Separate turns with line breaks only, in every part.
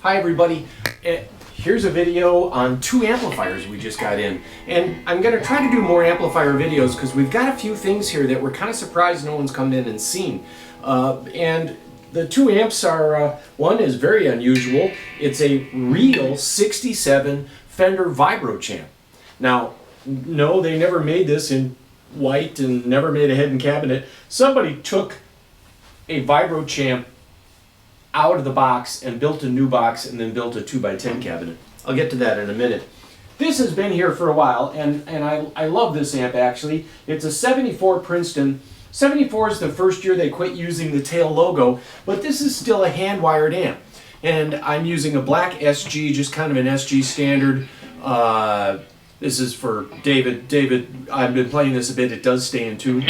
Hi everybody, here's a video on two amplifiers we just got in, and I'm going to try to do more amplifier videos because we've got a few things here that we're kind of surprised no one's come in and seen. And the two amps are, one is very unusual. It's a real 67 Fender Vibro Champ. Now, no, they never made this in white and never made a head and cabinet. Somebody took a Vibro Champ out of the box and built a new box and then built a 2x10 cabinet. I'll get to that in a minute. This has been here for a while, and I love this amp actually. It's a 74 Princeton. 74 is the first year they quit using the tail logo, but this is still a hand-wired amp. And I'm using a black SG, just kind of an SG standard. This is for David. David, I've been playing this a bit. It does stay in tune.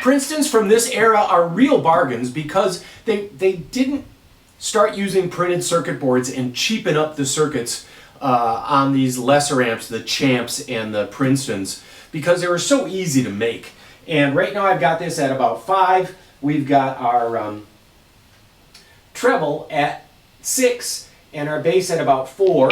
Princetons from this era are real bargains because they didn't start using printed circuit boards and cheapen up the circuits on these lesser amps, the Champs and the Princetons, because they were so easy to make. And right now I've got this at about 5. We've got our treble at 6 and our bass at about 4.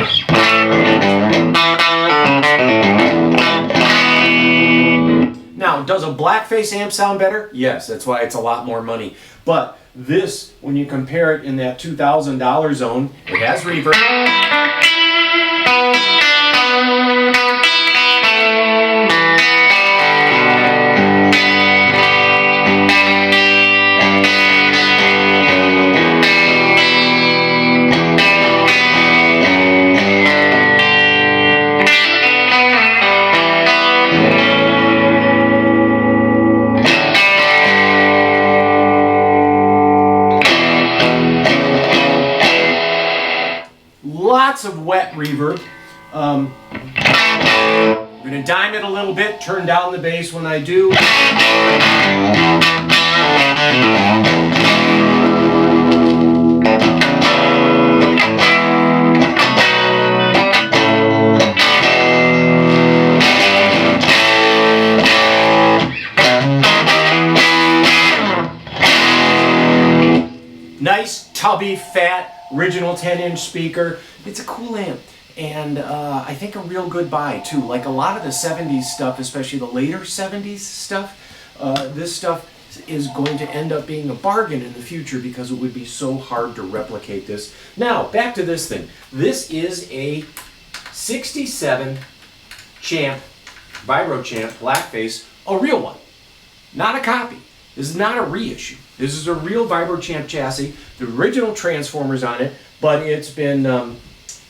Now, does a Blackface amp sound better? Yes, that's why it's a lot more money. But this, when you compare it in that $2,000 zone, it has reverb. Lots of wet reverb. I'm going to dime it a little bit, turn down the bass when I do. Nice, tubby, fat, original 10-inch speaker. It's a cool amp, and I think a real good buy too. Like a lot of the 70s stuff, especially the later 70s stuff, this stuff is going to end up being a bargain in the future because it would be so hard to replicate this. Now, back to this thing. This is a 67 Champ, Vibro Champ, Blackface, a real one, not a copy. This is not a reissue. This is a real Vibro Champ chassis, the original transformers on it, but it's been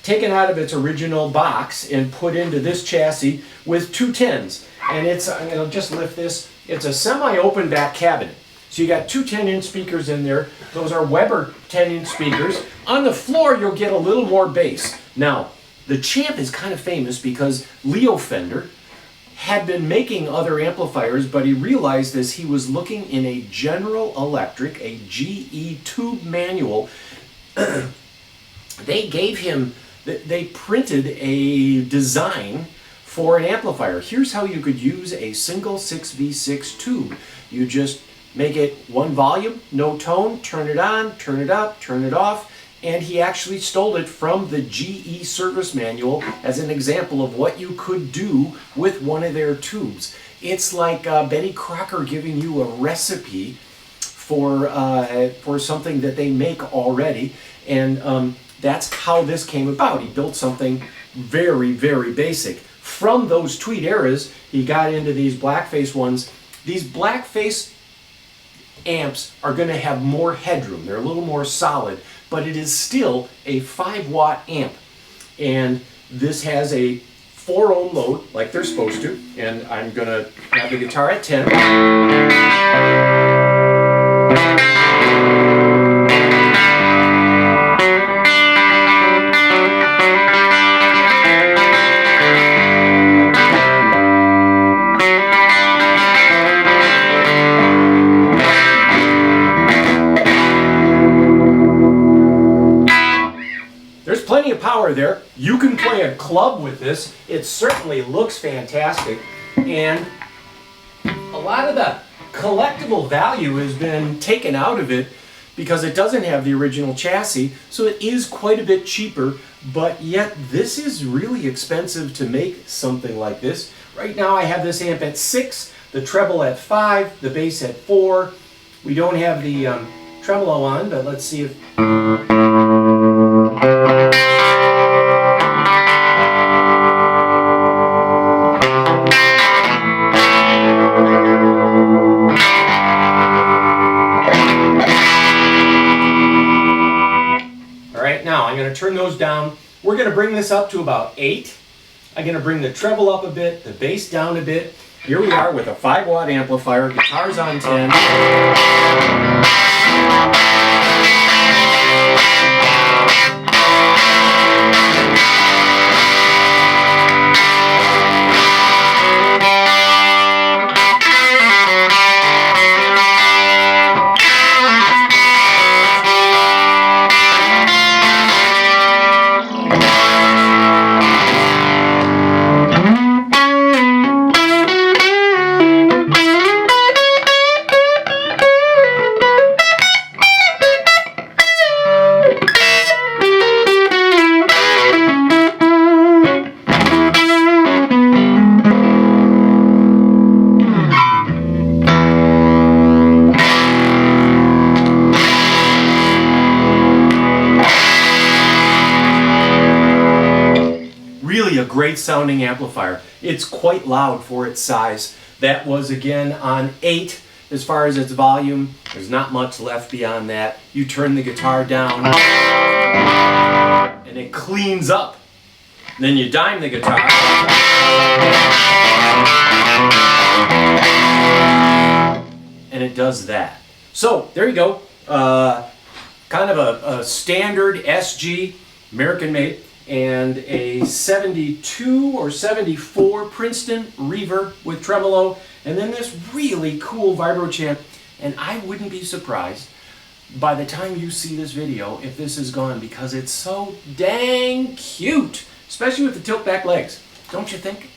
taken out of its original box and put into this chassis with two 10s. And it's, I'm going to just lift this, it's a semi-open back cabinet. So you got two 10-inch speakers in there. Those are Weber 10-inch speakers. On the floor, you'll get a little more bass. Now, the Champ is kind of famous because Leo Fender had been making other amplifiers, but he realized as he was looking in a General Electric, a GE tube manual, they gave him, they printed a design for an amplifier. Here's how you could use a single 6V6 tube. You just make it one volume, no tone, turn it on, turn it up, turn it off, and he actually stole it from the GE service manual as an example of what you could do with one of their tubes. It's like Betty Crocker giving you a recipe for something that they make already, and that's how this came about. He built something very, very basic. From those tweed eras, he got into these Blackface ones. These Blackface amps are going to have more headroom. They're a little more solid, but it is still a 5-watt amp. And this has a 4-ohm load, like they're supposed to. And I'm going to have the guitar at 10. Plenty of power there. You can play a club with this. It certainly looks fantastic. And a a lot of the collectible value has been taken out of it because it doesn't have the original chassis, so it is quite a bit cheaper, but yet this is really expensive to make something like this. Right now I have this amp at 6, the treble at 5, the bass at 4. We don't have the tremolo on, but let's see if... Now I'm going to turn those down. We're going to bring this up to about 8. I'm going to bring the treble up a bit, the bass down a bit. Here we are with a 5-watt amplifier, guitar's on 10. Really a great sounding amplifier. It's quite loud for its size. That was again on 8 as far as its volume. There's not much left beyond that. You turn the guitar down and it cleans up. Then you dime the guitar and it does that. So there you go. Kind of a standard SG, American made, and a 72 or 74 Princeton reverb with tremolo, and then this really cool Vibro Champ. And I wouldn't be surprised by the time you see this video if this is gone, because it's so dang cute, especially with the tilt back legs, don't you think?